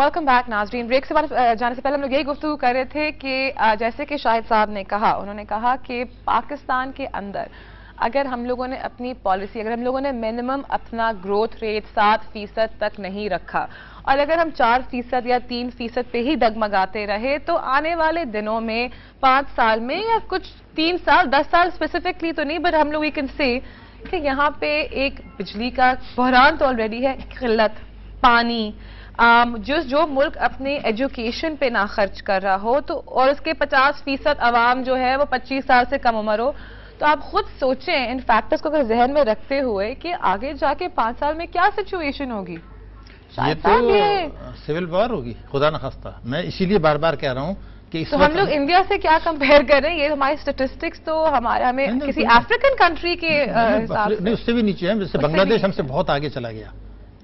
Welcome back नाजरीन। Break से जाने से पहले हम लोग यही गुफ्तगू कर रहे थे कि जैसे कि शाहिद साहब ने कहा, उन्होंने कहा कि पाकिस्तान के अंदर अगर हम लोगों ने अपनी पॉलिसी, अगर हम लोगों ने मिनिमम अपना ग्रोथ रेट 7% तक नहीं रखा और अगर हम 4% या 3% पे ही डगमगाते रहे तो आने वाले दिनों में 5 साल में या कुछ 3 साल 10 साल स्पेसिफिकली तो नहीं, बट हम लोग वी कैन से कि यहाँ पे एक बिजली का बहरान तो ऑलरेडी है, किल्लत, पानी, जो मुल्क अपने एजुकेशन पे ना खर्च कर रहा हो तो और उसके 50% अवाम जो है वो 25 साल से कम उम्र हो, तो आप खुद सोचें इन फैक्टर्स को अगर जहन में रखते हुए कि आगे जाके 5 साल में क्या सिचुएशन होगी। ये तो सिविल वॉर होगी, खुदा न खास्ता। मैं इसीलिए बार बार कह रहा हूँ कि तो हम लोग इंडिया से क्या कंपेयर कर रहे हैं? ये हमारी स्टेटिस्टिक्स तो हमें किसी अफ्रीकन कंट्री के हिसाब से नहीं, उससे भी नीचे है। जैसे बांग्लादेश हमसे बहुत आगे चला गया।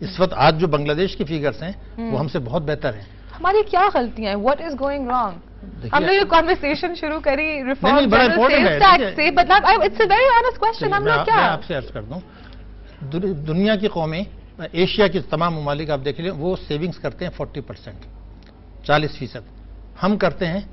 इस वक्त आज जो बांग्लादेश की फिगर्स हैं वो हमसे बहुत बेहतर हैं। हमारी क्या गलतियां हैं? What is going wrong? हम लोग ये कॉन्वर्सेशन शुरू करी रिफॉर्म टैक्स से, but it's a very honest question. हम लोग क्या, मैं आपसे अर्ज कर दूं, दुनिया की कौमें, एशिया के तमाम ममालिक आप देख लें, वो सेविंग्स करते हैं 40%, 40%। हम करते हैं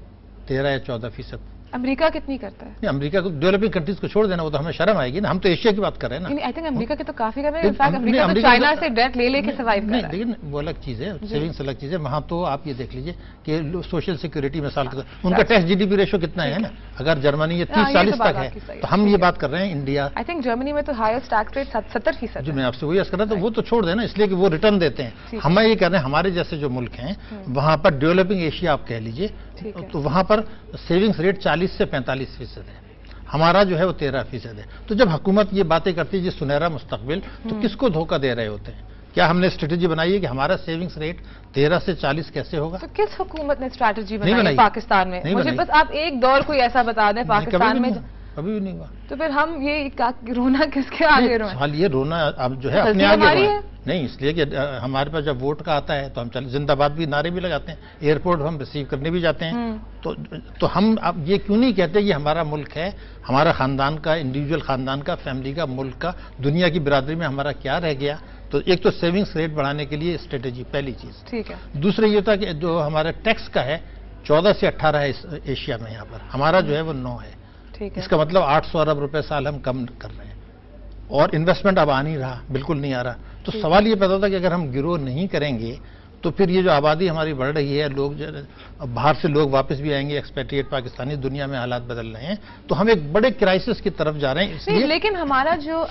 13 या 14%। अमेरिका कितनी करता है? नहीं, अमेरिका को, डेवलपिंग कंट्रीज को छोड़ देना, वो तो हमें शर्म आएगी ना। हम तो एशिया की बात कर रहे हैं ना। आई थिंक अमेरिका के तो काफी कर रहे हैं। इनफैक्ट अमेरिका तो चाइना से डेट ले लेके सर्वाइव कर रहा है। लेकिन वो अलग चीज है, सेविंग्स अलग चीज है। वहां तो आप ये देख लीजिए कि सोशल सिक्योरिटी मिसाल के उनका टैक्स जीडीपी रेशो कितना है ना। अगर जर्मनी ये 30-40 तक है तो हम ये बात कर रहे हैं इंडिया। आई थिंक जर्मनी में तो हाईएस्ट टैक्स रेट 70%। जो मैं आपसे वही अर्ज कर रहा था, वो तो छोड़ देना, इसलिए कि वो रिटर्न देते हैं। हम ये कह रहे हैं हमारे जैसे जो मुल्क हैं वहां पर, डेवलपिंग एशिया आप कह लीजिए, तो वहां पर सेविंग्स रेट 40 से 45% है। हमारा जो है वो 13% है। तो जब हुकूमत ये बातें करती है जी सुनहरा मुस्तकबिल, तो किसको धोखा दे रहे होते हैं? क्या हमने स्ट्रेटेजी बनाई है कि हमारा सेविंग्स रेट 13 से 40 कैसे होगा? तो किस हुकूमत ने स्ट्रेटेजी बनाई है पाकिस्तान में? मुझे बस आप एक दौर कोई ऐसा बता दें पाकिस्तान में। कभी भी नहीं हुआ। तो फिर हम ये रोना किसके आगे रोना? सवाल ये रोना अब जो है अपने आगे नहीं, इसलिए कि हमारे पास जब वोट का आता है तो हम जिंदाबाद भी नारे भी लगाते हैं, एयरपोर्ट हम रिसीव करने भी जाते हैं। तो हम अब ये क्यों नहीं कहते ये हमारा मुल्क है, हमारा खानदान का, इंडिविजुअल खानदान का, फैमिली का, मुल्क का, दुनिया की बिरादरी में हमारा क्या रह गया? तो एक तो सेविंग्स रेट बढ़ाने के लिए स्ट्रेटेजी, पहली चीज। ठीक है। दूसरा ये था कि जो हमारा टैक्स का है 14 से 18 है एशिया में, यहाँ पर हमारा जो है वो 9 है। इसका मतलब 800 अरब रुपए साल हम कम कर रहे हैं और इन्वेस्टमेंट अब आ नहीं रहा, बिल्कुल नहीं आ रहा। तो सवाल ये पैदा होता है कि अगर हम गिरो नहीं करेंगे तो फिर ये जो आबादी हमारी बढ़ रही है, लोग बाहर से लोग वापस भी आएंगे, एक्सपेट्रिएट पाकिस्तानी, दुनिया में हालात बदल रहे हैं, तो हम एक बड़े क्राइसिस की तरफ जा रहे हैं। इसलिए लेकिन हमारा जो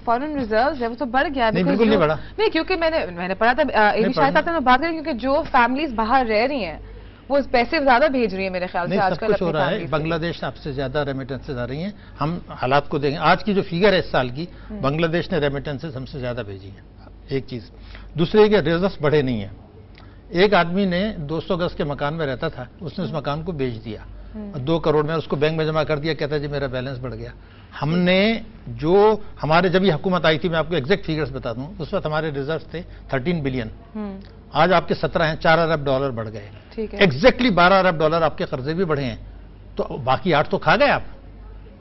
फॉरेन रिजर्व्स है वो तो बढ़ गया। नहीं, बिल्कुल नहीं बढ़ा। नहीं, क्योंकि मैंने पढ़ा था, शायद आपने बात करें, क्योंकि जो फैमिलीज बाहर रह रही हैं वो पैसे ज्यादा भेज रही है मेरे ख्याल से आजकल। कुछ हो रहा है, बांग्लादेश आपसे ज्यादा रेमिटेंसेज आ रही हैं। हम हालात को देखें, आज की जो फिगर है इस साल की, बांग्लादेश ने रेमिटेंसेज हमसे ज्यादा भेजी है, एक चीज। दूसरे के रिजर्व्स बढ़े नहीं है। एक आदमी ने 200 गज के मकान में रहता था, उसने उस मकान को बेच दिया, 2 करोड़ में उसको बैंक में जमा कर दिया, कहता है जी मेरा बैलेंस बढ़ गया। हमने जो हमारे जब ये हुकूमत आई थी, मैं आपको एग्जैक्ट फिगर्स बता दूं, उस वक्त हमारे रिजर्व्स थे 13 बिलियन, आज आपके 17 हैं, 4 अरब डॉलर बढ़ गए। एग्जैक्टली 12 अरब डॉलर आपके कर्जे भी बढ़े हैं, तो बाकी 8 तो खा गए आप।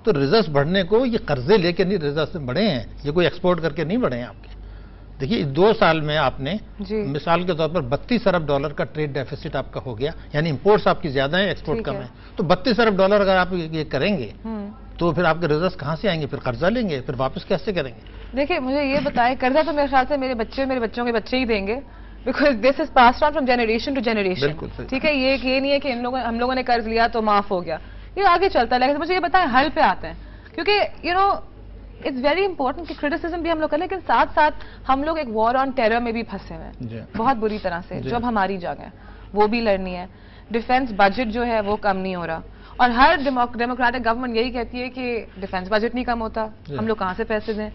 तो रिजर्व्स बढ़ने को ये कर्जे लेके नहीं, रिजर्व्स बढ़े हैं, ये कोई एक्सपोर्ट करके नहीं बढ़े हैं आपके। देखिए 2 साल में आपने मिसाल के तौर पर 32 अरब डॉलर का ट्रेड डेफिसिट आपका हो गया, यानी इंपोर्ट्स आपकी ज्यादा है, एक्सपोर्ट कम है। तो 32 अरब डॉलर अगर आप ये करेंगे तो फिर आपके रिजर्व्स कहां से आएंगे? फिर कर्जा लेंगे, फिर वापस कैसे करेंगे? देखिए मुझे ये बताएं, कर्जा तो मेरे ख्याल से मेरे बच्चों के बच्चे ही देंगे, because this is passed on from generation to generation. ठीक है, ये नहीं है कि हम लोगों ने कर्ज लिया तो माफ हो गया, ये आगे चलता है। लेकिन मुझे ये बताएं, हल पे आते हैं, क्योंकि इट्स वेरी इंपॉर्टेंट कि क्रिटिसिज्म भी हम लोग करें, लेकिन साथ साथ हम लोग एक वॉर ऑन टेरर में भी फंसे हुए हैं बहुत बुरी तरह से, जो अब हमारी जगह है वो भी लड़नी है। डिफेंस बजट जो है वो कम नहीं हो रहा, और हर डेमोक्रेटिक गवर्नमेंट यही कहती है कि डिफेंस बजट नहीं कम होता, हम लोग कहां से पैसे दें,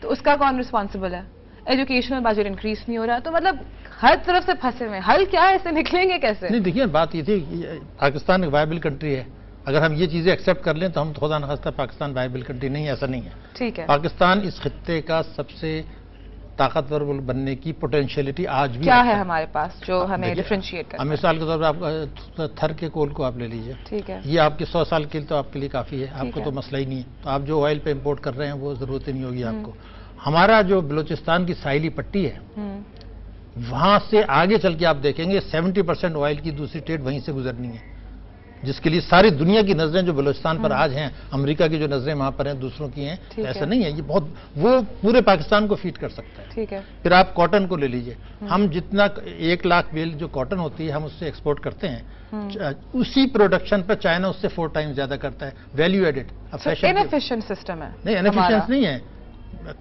तो उसका कौन रिस्पॉन्सिबल है? एजुकेशनल बजट इंक्रीज नहीं हो रहा, तो मतलब हर तरफ से फंसे हुए। हल क्या है, इससे निकलेंगे कैसे? नहीं, देखिए बात ये थी, पाकिस्तान एक वायबल कंट्री है, अगर हम ये चीजें एक्सेप्ट कर लें तो हम खुदा न खास्ता पाकिस्तान वायबल कंट्री नहीं है, ऐसा नहीं है। ठीक है, पाकिस्तान इस खित्ते का सबसे ताकतवर बनने की पोटेंशियलिटी आज भी क्या है हमारे पास, जो हमें डिफरेंशिएट करता है। मिसाल के तौर पर आप थर के कोल को आप ले लीजिए, ठीक है, ये आपके 100 साल के लिए तो आपके लिए काफी है, आपको तो मसला ही नहीं है, तो आप जो ऑयल पे इंपोर्ट कर रहे हैं वो जरूरत ही नहीं होगी आपको। हमारा जो बलूचिस्तान की साहिली पट्टी है वहां से आगे चल के आप देखेंगे 70% ऑयल की दूसरी ट्रेड वहीं से गुजरनी है, जिसके लिए सारी दुनिया की नजरें जो बलूचिस्तान पर आज हैं, अमेरिका की जो नजरें वहां पर हैं दूसरों की हैं, ऐसा नहीं है। ये बहुत वो पूरे पाकिस्तान को फीड कर सकता है। ठीक है। फिर आप कॉटन को ले लीजिए, हम जितना 1 लाख बेल जो कॉटन होती है हम उससे एक्सपोर्ट करते हैं, उसी प्रोडक्शन पर चाइना उससे 4 टाइम्स ज्यादा करता है, वैल्यू एडेड। इनएफिशिएंट सिस्टम है। नहीं, इनएफिशिएंट नहीं है,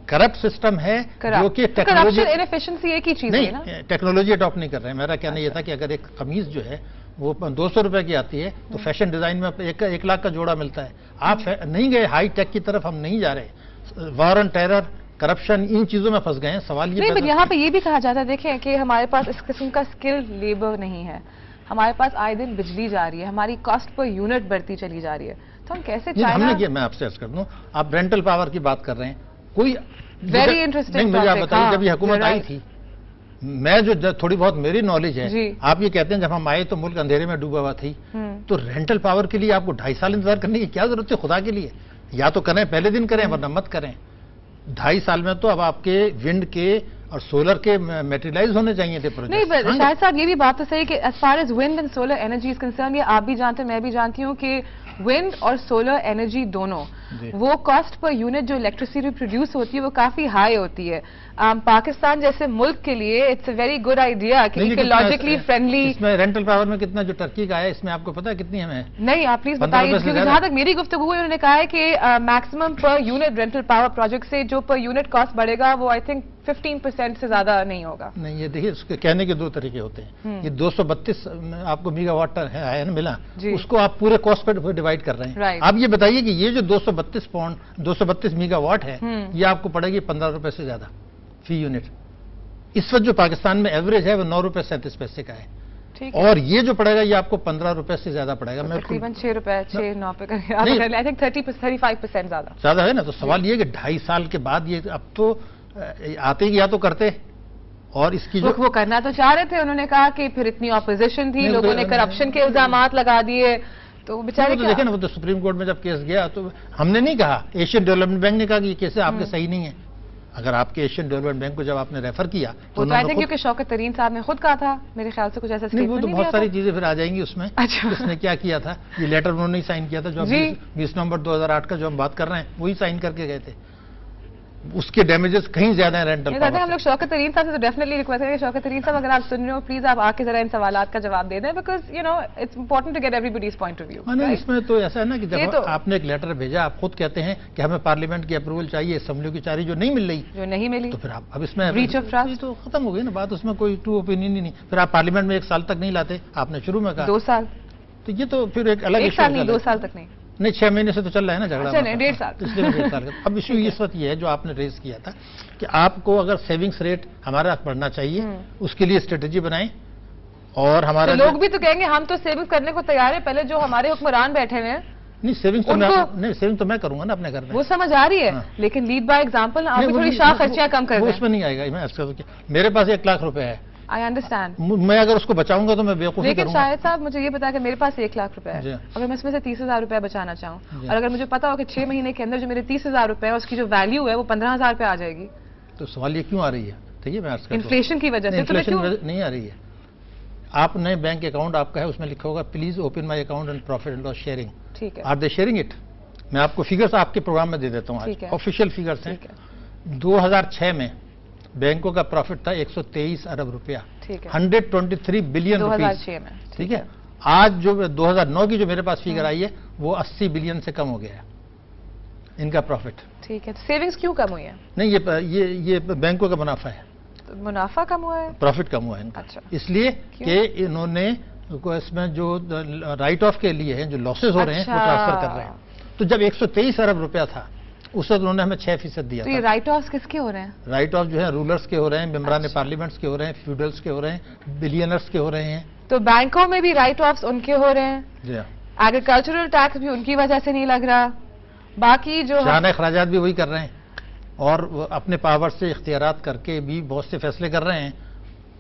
करप्ट सिस्टम है जो कि टेक्नोलॉजी, इनएफिशिएंसी एक ही चीज है ना, टेक्नोलॉजी अडॉप्ट नहीं कर रहे हैं। मेरा कहना यह था कि अगर एक कमीज जो है वो 200 रुपए की आती है तो फैशन डिजाइन में 1 लाख का जोड़ा मिलता है। आप नहीं गए हाई टेक की तरफ, हम नहीं जा रहे, वॉर एंड टेरर, करप्शन, इन चीजों में फंस गए हैं। सवाल ये नहीं, यहाँ पे ये भी कहा जाता है, देखें कि हमारे पास इस किस्म का स्किल लेबर नहीं है, हमारे पास आए दिन बिजली जा रही है, हमारी कॉस्ट पर यूनिट बढ़ती चली जा रही है, तो हम कैसे हमने मैं आपसे अर्ज कर दूं, आप रेंटल पावर की बात कर रहे हैं, कोई वेरी इंटरेस्टिंग। मुझे आप बताइए, जब ये हुकूमत आई थी, मैं जो थोड़ी बहुत मेरी नॉलेज है, आप ये कहते हैं जब हम आए तो मुल्क अंधेरे में डूबा हुआ थी, तो रेंटल पावर के लिए आपको 2.5 साल इंतजार करने की क्या जरूरत है खुदा के लिए? या तो करें पहले दिन करें वरना मत करें। 2.5 साल में तो अब आपके विंड के और सोलर के मेटेरियलाइज होने चाहिए थे प्रोजेक्ट। नहीं, शायद साहब ये भी बात तो सही कि as far as wind and solar energy is concern, ये आप भी जानते हैं, मैं भी जानती हूँ कि विंड और सोलर एनर्जी दोनों, वो कॉस्ट पर यूनिट जो इलेक्ट्रिसिटी प्रोड्यूस होती है वो काफी हाई होती है। पाकिस्तान जैसे मुल्क के लिए it's a very good idea कि इकोलॉजिकली फ्रेंडली। इसमें रेंटल पावर में कितना जो टर्की का है, इसमें आपको पता है कितनी हमें? नहीं, आप प्लीज बताइए, क्योंकि जहां तक मेरी गुफ्तगू हुई उन्होंने कहा है कि maximum per unit rental power project से जो पर यूनिट कॉस्ट बढ़ेगा वो आई थिंक 15% से ज्यादा नहीं होगा। नहीं, ये देखिए उसके कहने के 2 तरीके होते हैं। ये 232 आपको मेगावाट है ना मिला, उसको आप पूरे कॉस्ट पर डिवाइड कर रहे हैं। आप ये बताइए कि ये जो 232 मेगावाट है, ये आपको पड़ेगी 15 रुपए से ज्यादा फी यूनिट। इस वक्त जो पाकिस्तान में एवरेज है वो 9 रुपए 37 पैसे का है, और ये जो पड़ेगा ये आपको 15 रुपए से ज्यादा पड़ेगा। मैं तकरीबन 6 रुपए 6-9 पे करके आई थिंक 30-35% ज्यादा है ना। तो सवाल ये कि 2.5 साल के बाद ये अब तो आते या तो करते, और इसकी जो वो करना तो चाह रहे थे, उन्होंने कहा कि फिर इतनी ऑपोजिशन थी, लोगों ने करप्शन के इल्जामात लगा दिए, तो बेचारे तो देखे ना, वो तो सुप्रीम कोर्ट में जब केस गया तो हमने नहीं कहा, एशियन डेवलपमेंट बैंक ने कहा कि ये केस आपके सही नहीं है। अगर आपके एशियन डेवलपमेंट बैंक को जब आपने रेफर किया तो आई थिंक क्योंकि शौकत तरीन साहब ने खुद कहा था, मेरे ख्याल से कुछ ऐसा नहीं, वो तो बहुत सारी चीजें फिर आ जाएंगी उसमें। अच्छा, उसने क्या किया था, ये लेटर उन्होंने ही साइन किया था, जो 20 नवंबर 2008 का जो हम बात कर रहे हैं वही साइन करके गए थे। उसके डैमेजेस कहीं ज्यादा है रेंटल पावर। हम लोग शौकत तरीन साहब से तो डेफिनेटली रिक्वेस्ट करेंगे, शौकत तरीन साहब अगर आप सुन रहे हो प्लीज आप आके जरा इन सवालात का जवाब दे दें, because you know it's important to get everybody's point of view. नहीं, इसमें तो ऐसा है ना कि जब आपने एक लेटर भेजा, आप खुद कहते हैं कि हमें पार्लियामेंट की अप्रूवल चाहिए, असेंबली की चारी जो नहीं मिल रही, जो नहीं मिली, तो फिर आप अब इसमें ब्रीच ऑफ ट्रस्ट तो खत्म हो गई ना बात, उसमें कोई टू ओपिनियन ही नहीं। फिर आप पार्लियामेंट में 1 साल तक नहीं लाते, आपने शुरू में कहा 2 साल, तो ये तो फिर एक अलग 1 साल नहीं 2 साल तक नहीं, 6 महीने से तो चल रहा है ना झगड़ा। अच्छा, 1.5 साल, इसलिए 1.5 साल का। अब इशू इस वक्त ये है जो आपने रेज किया था कि आपको अगर सेविंग्स रेट हमारा बढ़ना चाहिए, उसके लिए स्ट्रेटेजी बनाएं, और हमारा लोग भी तो कहेंगे हम तो सेविंग्स करने को तैयार है, पहले जो हमारे हुक्मरान बैठे हुए हैं। नहीं, सेविंग तो मैं करूंगा ना अपने घर में, वो समझ आ रही है, लेकिन लीड बाय एग्जांपल, आप भी थोड़ी शाह खर्चियां कम कर दें। उसमें नहीं आएगा। मेरे पास 1 लाख रुपए है, आई अंडरस्टैंड, मैं अगर उसको बचाऊंगा तो मैं बेवकूफी लेकिन करूंगा। शायद साहब मुझे ये पता है कि मेरे पास 1 लाख रुपए है, अगर मैं इसमें से 30,000 रुपए बचाना चाहूँ, और अगर मुझे पता हो कि 6 महीने के अंदर जो मेरे 30,000 रुपए है उसकी जो वैल्यू है वो 15,000 पे आ जाएगी, तो सवाल ये क्यों आ रही है? ठीक है, मैं अर्ज करता हूं, इन्फ्लेशन की वजह से। इन्फ्लेशन नहीं आ रही है। आपने बैंक अकाउंट आपका है, उसमें लिखा होगा please open my account and profit and loss sharing. ठीक है, आर दे शेयरिंग इट? मैं आपको फिगर्स आपके प्रोग्राम में दे देता हूँ, ऑफिशियल फिगर्स हैं। 2006 में बैंकों का प्रॉफिट था 123 अरब रुपया, 123 बिलियन 2006 में। ठीक है, आज जो 2009 की जो मेरे पास फिगर आई है वो 80 बिलियन से कम हो गया है इनका प्रॉफिट। ठीक है, तो सेविंग्स क्यों कम हुई है? नहीं, ये बैंकों का मुनाफा है, तो मुनाफा कम हुआ है, प्रॉफिट कम हुआ है इनका। अच्छा, इसलिए कि इन्होंने इसमें जो राइट ऑफ के लिए हैं जो लॉसेस हो रहे हैं वो ट्रांसफर कर रहे हैं। तो जब 123 अरब रुपया था उस वक्त उन्होंने हमें 6% दिया। तो ये राइट ऑफ किसके हो रहे हैं? राइट ऑफ जो है रूलर्स के हो रहे हैं, मेंबरान पार्लियामेंट्स के हो रहे हैं, फ्यूडल्स के हो रहे हैं, बिलियनर्स के हो रहे हैं। तो बैंकों में भी राइट ऑफ उनके हो रहे हैं, जी, एग्रीकल्चरल टैक्स भी उनकी वजह से नहीं लग रहा, बाकी जो शान खराजात भी वही कर रहे हैं, और अपने पावर से इख्तियारात करके भी बहुत से फैसले कर रहे हैं।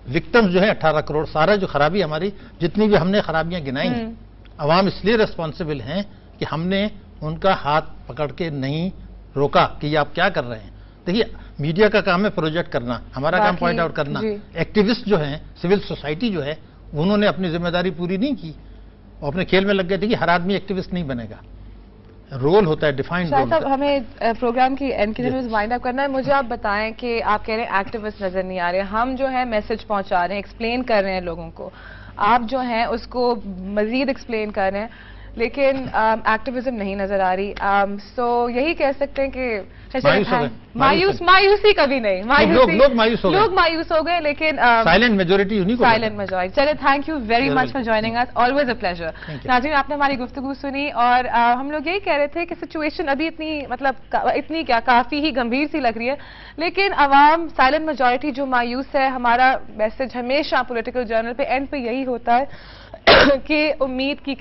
विक्टिम्स जो है 18 करोड़, सारा जो खराबी हमारी जितनी भी हमने खराबियां गिनाई हैं, अवाम इसलिए रिस्पॉन्सिबल हैं कि हमने उनका हाथ पकड़ के नहीं रोका कि ये आप क्या कर रहे हैं। देखिए, मीडिया का काम है प्रोजेक्ट करना, हमारा काम पॉइंट आउट करना। एक्टिविस्ट जो हैं, सिविल सोसाइटी जो है, उन्होंने अपनी जिम्मेदारी पूरी नहीं की, वो अपने खेल में लग गए थे कि हर आदमी एक्टिविस्ट नहीं बनेगा, रोल होता है, डिफाइंड रोल। साहब, हमें प्रोग्राम की एंड की तरफ वाइंड अप करना है। मुझे आप बताएं कि आप कह रहे हैं एक्टिविस्ट नजर नहीं आ रहे, हम जो है मैसेज पहुंचा रहे हैं, एक्सप्लेन कर रहे हैं लोगों को, आप जो हैं उसको मजीद एक्सप्लेन कर रहे हैं, लेकिन एक्टिविज्म नहीं नजर आ रही। सो यही कह सकते हैं कि मायूसी कभी नहीं, लोग मायूस हो गए, लेकिन साइलेंट मेजोरिटी उन्हीं को, साइलेंट मेजोरिटी। चलिए, thank you very much for joining us, always a pleasure. नाज़रीन, आपने हमारी गुफ्तगू सुनी और हम लोग यही कह रहे थे कि सिचुएशन अभी इतनी क्या काफी ही गंभीर सी लग रही है, लेकिन अवाम, साइलेंट मेजोरिटी जो मायूस है। हमारा मैसेज हमेशा पॉलिटिकल जर्नल पे एंड पे यही होता है कि उम्मीद की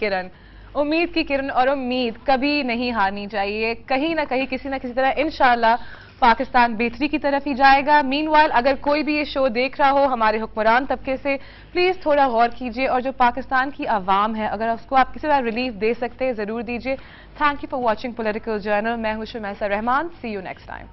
किरण और उम्मीद कभी नहीं हारनी चाहिए। कहीं ना कहीं, किसी ना किसी तरह इंशाअल्लाह पाकिस्तान बेहतरी की तरफ ही जाएगा। मीनवाइल, अगर कोई भी ये शो देख रहा हो हमारे हुक्मरान तबके से, प्लीज थोड़ा गौर कीजिए, और जो पाकिस्तान की आवाम है, अगर उसको आप किसी तरह रिलीफ दे सकते हैं, जरूर दीजिए। Thank you for watching political journal. मैं हूं शुमैसा रहमान। सी यू नेक्स्ट टाइम।